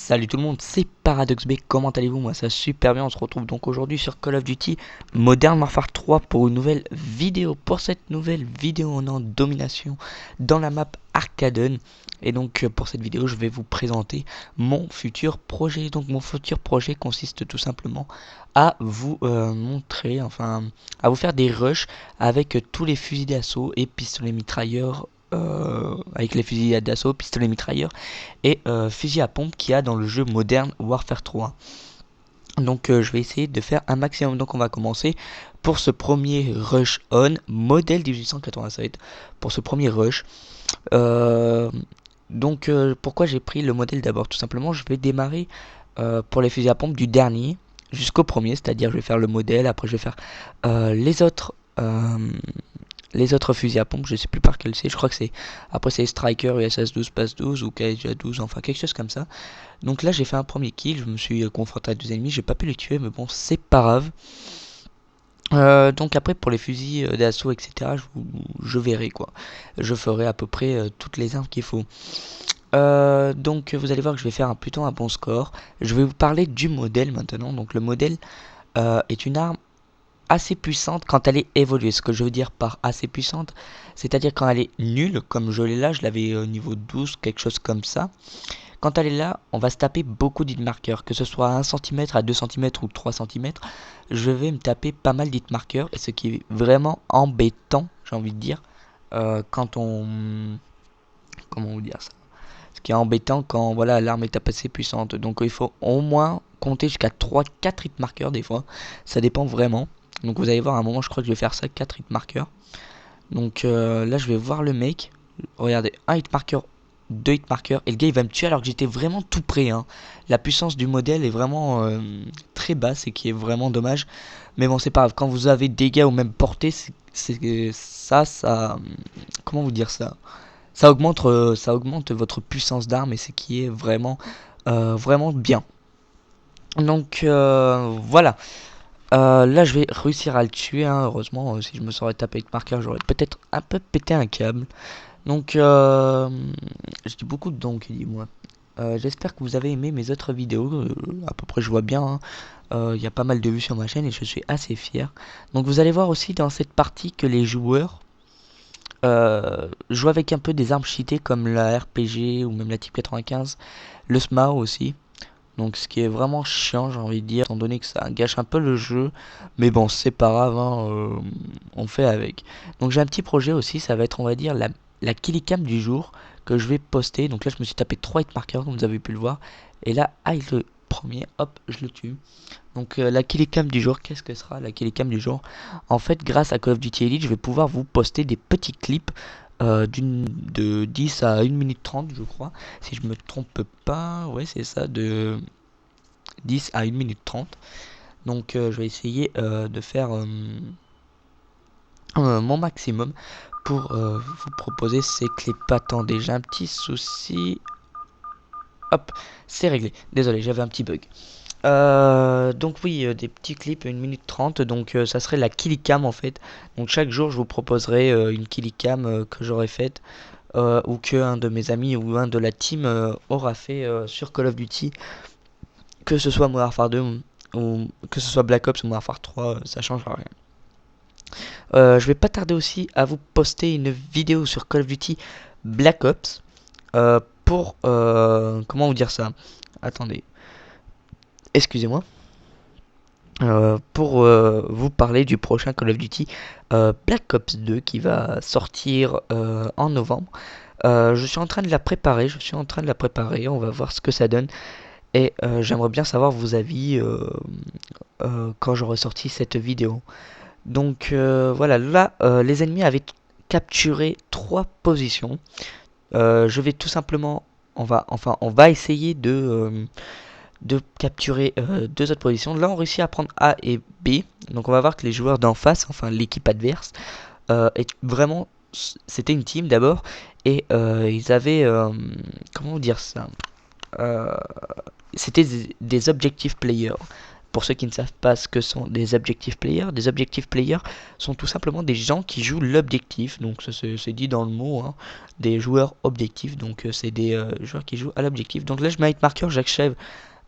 Salut tout le monde, c'est ParadoxB, comment allez-vous? Moi ça super bien, on se retrouve donc aujourd'hui sur Call of Duty Modern Warfare 3 pour une nouvelle vidéo. Pour cette nouvelle vidéo on est en domination dans la map Arcaden. Et donc pour cette vidéo je vais vous présenter mon futur projet. Donc mon futur projet consiste tout simplement à vous montrer, à vous faire des rushs avec tous les fusils d'assaut et pistolets mitrailleurs. Avec les fusils d'assaut, pistolets mitrailleurs et fusil à pompe qu'il y a dans le jeu Modern Warfare 3. Donc je vais essayer de faire un maximum. Donc on va commencer pour ce premier rush on modèle 1887. Pour ce premier rush. Pourquoi j'ai pris le modèle d'abord? Tout simplement je vais démarrer pour les fusils à pompe du dernier jusqu'au premier. C'est-à-dire je vais faire le modèle, après je vais faire les autres... les autres fusils à pompe, je sais plus par quel c'est, je crois que c'est... Après c'est Striker, USS-12, PAS-12 ou KSJ-12, enfin quelque chose comme ça. Donc là j'ai fait un premier kill, je me suis confronté à deux ennemis, j'ai pas pu les tuer, mais bon c'est pas grave. Donc après pour les fusils d'assaut etc, je verrai quoi. Je ferai à peu près toutes les armes qu'il faut. Donc vous allez voir que je vais faire plutôt un bon score. Je vais vous parler du modèle maintenant. Donc le modèle est une arme assez puissante quand elle est évoluée. Ce que je veux dire par assez puissante, c'est-à-dire quand elle est nulle, comme je l'ai là, je l'avais au niveau 12, quelque chose comme ça. Quand elle est là, on va se taper beaucoup d'hitmarkers, que ce soit à 1 cm, à 2 cm ou 3 cm. Je vais me taper pas mal d'hitmarkers, et ce qui est vraiment embêtant, j'ai envie de dire, quand on... Comment vous dire ça? Ce qui est embêtant quand voilà l'arme est assez puissante. Donc il faut au moins compter jusqu'à 3-4 hitmarkers des fois. Ça dépend vraiment. Donc vous allez voir à un moment je crois que je vais faire ça, 4 hitmarkers. Donc là je vais voir le mec. Regardez, un hitmarker, deux hitmarkers. Et le gars il va me tuer alors que j'étais vraiment tout près. Hein. La puissance du modèle est vraiment très basse et qui est vraiment dommage. Mais bon c'est pas grave. Quand vous avez dégâts ou même portée, c'est ça... Comment vous dire ça? Ça augmente votre puissance d'arme et ce qui est vraiment, vraiment bien. Donc voilà. Là je vais réussir à le tuer, hein. Heureusement, si je me serais tapé avec marqueur, j'aurais peut-être un peu pété un câble. Donc je dis beaucoup de donc, il dit moi. J'espère que vous avez aimé mes autres vidéos. À peu près je vois bien. Hein. Il y a pas mal de vues sur ma chaîne et je suis assez fier. Donc vous allez voir aussi dans cette partie que les joueurs jouer avec un peu des armes cheatées comme la RPG ou même la Type 95, le SMAO aussi. Donc ce qui est vraiment chiant j'ai envie de dire, étant donné que ça gâche un peu le jeu. Mais bon c'est pas grave, hein, on fait avec. Donc j'ai un petit projet aussi, ça va être on va dire la killicam du jour que je vais poster. Donc là je me suis tapé 3 hitmarkers comme vous avez pu le voir. Et là, le premier, hop, je le tue. Donc la killicam du jour, qu'est-ce que sera la killicam du jour? En fait, grâce à Call of Duty Elite, je vais pouvoir vous poster des petits clips de 10 à 1 minute 30, je crois. Si je me trompe pas, ouais, c'est ça, de 10 à 1 minute 30. Donc je vais essayer de faire mon maximum pour vous proposer ces clips. Attendez, j'ai un petit souci. Hop, c'est réglé. Désolé, j'avais un petit bug. Donc oui, des petits clips, 1 minute 30, donc ça serait la killicam en fait. Donc chaque jour je vous proposerai une killicam que j'aurai faite ou que un de mes amis ou un de la team aura fait sur Call of Duty. Que ce soit Modern Warfare 2 ou que ce soit Black Ops ou Modern Warfare 3, ça changera rien. Je vais pas tarder aussi à vous poster une vidéo sur Call of Duty Black Ops pour... comment vous dire ça? Attendez. Excusez-moi. Pour vous parler du prochain Call of Duty Black Ops 2 qui va sortir en novembre. Je suis en train de la préparer, on va voir ce que ça donne. Et j'aimerais bien savoir vos avis quand j'aurai sorti cette vidéo. Donc voilà, là les ennemis avaient capturé 3 positions. Je vais tout simplement, on va essayer de capturer 2 autres positions. Là on réussit à prendre A et B. Donc on va voir que les joueurs d'en face, enfin l'équipe adverse, est vraiment, c'était une team d'abord. Et ils avaient, comment dire ça, c'était des objectifs players. pour ceux qui ne savent pas ce que sont des objective players, des objective players sont tout simplement des gens qui jouent l'objectif. Donc ça c'est dit dans le mot, hein, des joueurs objectifs. Donc c'est des joueurs qui jouent à l'objectif. Donc là je mets hit marker, j'achève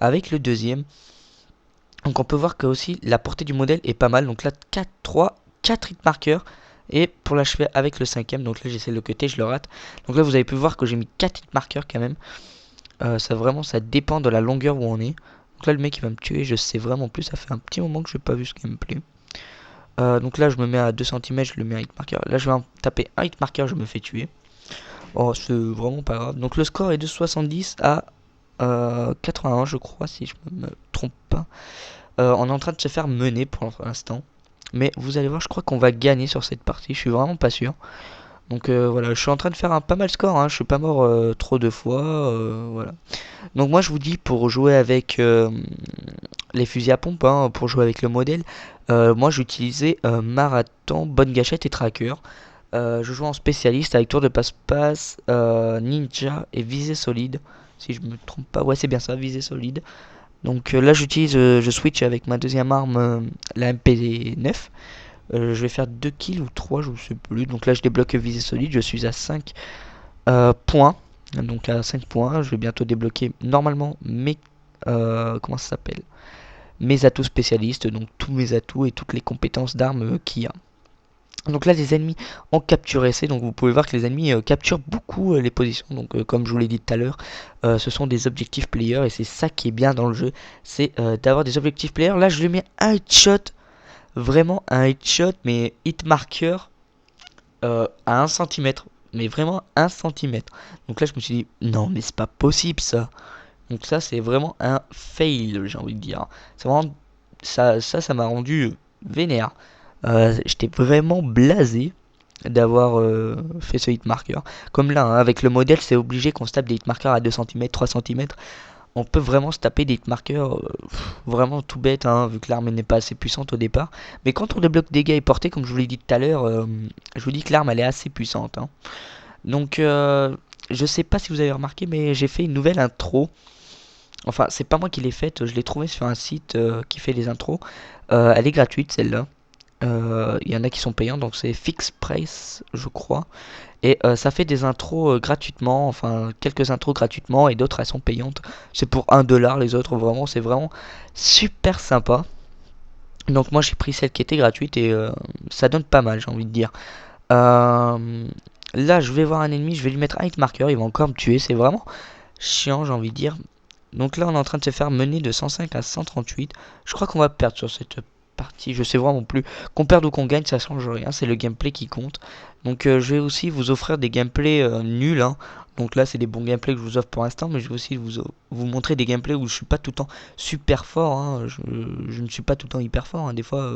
avec le deuxième. Donc on peut voir que aussi la portée du modèle est pas mal. Donc là 4, 3, 4 hit markers. Et pour l'achever avec le cinquième, donc là j'essaie de le cutter, je le rate. Donc là vous avez pu voir que j'ai mis 4 hit markers quand même. Ça vraiment ça dépend de la longueur où on est. Donc là le mec il va me tuer, je sais vraiment plus, ça fait un petit moment que j'ai pas vu ce gameplay. Donc là je me mets à 2 cm, je le mets à hit marker. Là je vais en taper un hit marker, je me fais tuer. Oh c'est vraiment pas grave. Donc le score est de 70 à 81 je crois si je me trompe pas. On est en train de se faire mener pour l'instant. Mais vous allez voir, je crois qu'on va gagner sur cette partie, je suis vraiment pas sûr. Donc voilà, je suis en train de faire un pas mal score, hein. Je suis pas mort trop de fois, voilà. Donc moi je vous dis pour jouer avec les fusils à pompe, hein, pour jouer avec le modèle, moi j'utilisais marathon, bonne gâchette et tracker. Je joue en spécialiste avec tour de passe-passe, ninja et visée solide. Si je me trompe pas, ouais c'est bien ça, visée solide. Donc là j'utilise, je switch avec ma deuxième arme, la MP9. Je vais faire 2 kills ou 3, je ne sais plus. Donc là je débloque visée solide, je suis à 5 points. Donc à 5 points, je vais bientôt débloquer normalement mes... comment ça s'appelle, mes atouts spécialistes, donc tous mes atouts et toutes les compétences d'armes qu'il y a. Donc là les ennemis ont capturé C, donc vous pouvez voir que les ennemis capturent beaucoup les positions. Donc comme je vous l'ai dit tout à l'heure, ce sont des objectifs players et c'est ça qui est bien dans le jeu, c'est d'avoir des objectifs players. Là je lui mets un headshot, vraiment un headshot, mais hit marker à 1 cm, mais vraiment 1 cm. Donc là je me suis dit non mais c'est pas possible ça. Donc ça c'est vraiment un fail, j'ai envie de dire. C'est vraiment ça m'a rendu vénère. J'étais vraiment blasé d'avoir fait ce hit marker. Comme là, hein, avec le modèle, c'est obligé qu'on se tape des hit markers à 2 cm, 3 cm. On peut vraiment se taper des hit markers vraiment tout bête, hein, vu que l'arme n'est pas assez puissante au départ. Mais quand on débloque dégâts et portée, comme je vous l'ai dit tout à l'heure, je vous dis que l'arme elle est assez puissante, hein. Donc je sais pas si vous avez remarqué, mais j'ai fait une nouvelle intro. Enfin, c'est pas moi qui l'ai faite, je l'ai trouvée sur un site qui fait des intros. Elle est gratuite celle-là. Il y en a qui sont payants, donc c'est Fix Price, je crois. Et ça fait des intros gratuitement, enfin quelques intros gratuitement, et d'autres elles sont payantes. C'est pour 1 $, les autres vraiment, c'est vraiment super sympa. Donc moi j'ai pris celle qui était gratuite et ça donne pas mal, j'ai envie de dire. Là je vais voir un ennemi, je vais lui mettre un hit marker, il va encore me tuer, c'est vraiment chiant, j'ai envie de dire. Donc là on est en train de se faire mener de 105 à 138. Je crois qu'on va perdre sur cette partie, je sais vraiment plus. Qu'on perde ou qu'on gagne, ça change rien, c'est le gameplay qui compte. Donc je vais aussi vous offrir des gameplays nuls, hein. Donc là c'est des bons gameplays que je vous offre pour l'instant, mais je vais aussi vous montrer des gameplays où je suis pas tout le temps super fort, hein. Je ne suis pas tout le temps hyper fort, hein. Des fois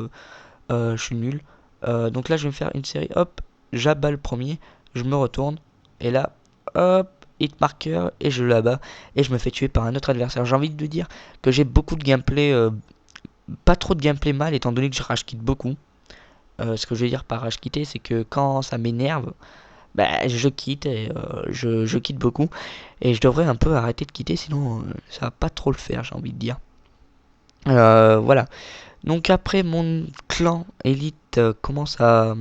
je suis nul. Donc là je vais me faire une série, hop, j'abats le premier, je me retourne, et là, hop, hit marker, et je l'abats, et je me fais tuer par un autre adversaire. J'ai envie de dire que j'ai beaucoup de gameplay, pas trop de gameplay mal, étant donné que je rage quitte beaucoup. Ce que je veux dire par rage quitter, c'est que quand ça m'énerve, bah, je quitte, et je quitte beaucoup. Et je devrais un peu arrêter de quitter, sinon ça va pas trop le faire, j'ai envie de dire. Voilà. Donc après mon clan élite commence à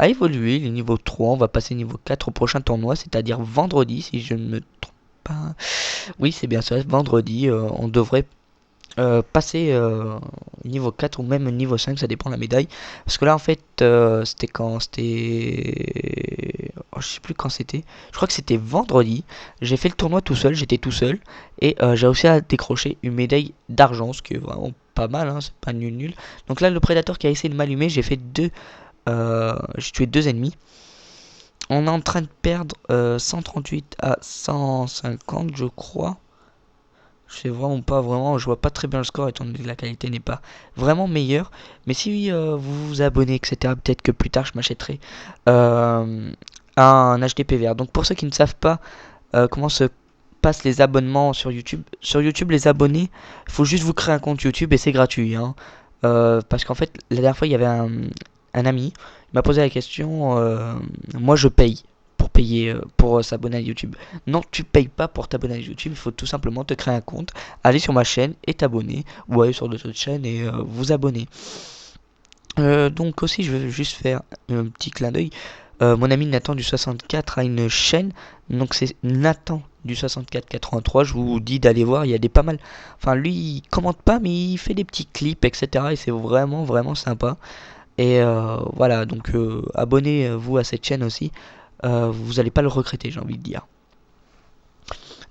évoluer, les niveaux 3, on va passer niveau 4 au prochain tournoi, c'est-à-dire vendredi, si je ne me trompe pas. Oui, c'est bien ça, vendredi, on devrait passer niveau 4 ou même niveau 5, ça dépend de la médaille. Parce que là en fait c'était quand c'était... Oh, je sais plus quand c'était. Je crois que c'était vendredi. J'ai fait le tournoi tout seul, j'étais tout seul. Et j'ai réussi à décrocher une médaille d'argent, ce qui est vraiment pas mal, hein, c'est pas nul nul. Donc là le prédateur qui a essayé de m'allumer, j'ai fait j'ai tué 2 ennemis. On est en train de perdre 138 à 150 je crois. Je sais vraiment pas, vraiment, je vois pas très bien le score étant donné que la qualité n'est pas vraiment meilleure. Mais si vous vous abonnez, etc., peut-être que plus tard je m'achèterai un HDP vert. Donc pour ceux qui ne savent pas comment se passent les abonnements sur YouTube les abonnés, il faut juste vous créer un compte YouTube et c'est gratuit, hein. Parce qu'en fait, la dernière fois, il y avait un ami, il m'a posé la question, moi je paye pour payer pour s'abonner à YouTube. Non, tu payes pas pour t'abonner à YouTube, il faut tout simplement te créer un compte, aller sur ma chaîne et t'abonner, ou aller sur d'autres chaînes et vous abonner. Donc aussi, je vais juste faire un petit clin d'œil. Mon ami Nathan du 64 a une chaîne, donc c'est Nathan du 6483. Je vous dis d'aller voir, il y a des pas mal. Enfin, lui, il commente pas, mais il fait des petits clips, etc. Et c'est vraiment, vraiment sympa. Et voilà, donc abonnez-vous à cette chaîne aussi. Vous allez pas le regretter, j'ai envie de dire.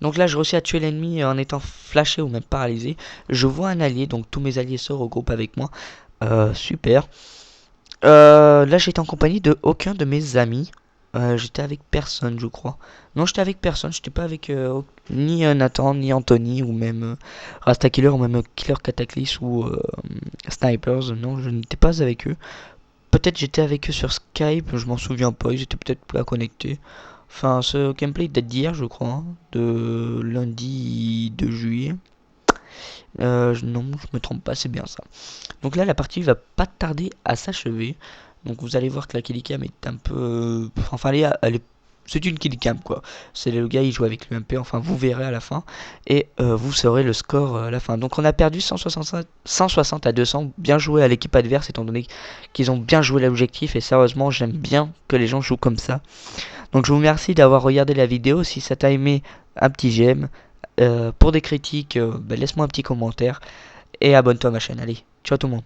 Donc là, je réussis à tuer l'ennemi en étant flashé ou même paralysé. Je vois un allié, donc tous mes alliés se regroupent avec moi. Super. Là, j'étais en compagnie de aucun de mes amis. J'étais avec personne, je crois. Non, j'étais avec personne. J'étais pas avec ni Nathan, ni Anthony, ou même Rasta Killer, ou même Killer Cataclysm, ou Snipers. Non, je n'étais pas avec eux. Peut-être j'étais avec eux sur Skype, je m'en souviens pas. Ils étaient peut-être pas connectés. Enfin, ce gameplay date d'hier, je crois, hein, de lundi 2 juillet. Non, je me trompe pas, c'est bien ça. Donc là, la partie va pas tarder à s'achever. Donc vous allez voir que la killicam est un peu... enfin, c'est une killicam quoi. C'est le gars, il joue avec l'UMP, enfin vous verrez à la fin. Et vous saurez le score à la fin. Donc on a perdu 160 à 200. Bien joué à l'équipe adverse, étant donné qu'ils ont bien joué l'objectif. Et sérieusement, j'aime bien que les gens jouent comme ça. Donc je vous remercie d'avoir regardé la vidéo. Si ça t'a aimé, un petit j'aime. Pour des critiques, laisse-moi un petit commentaire. Et abonne-toi à ma chaîne. Allez, ciao tout le monde.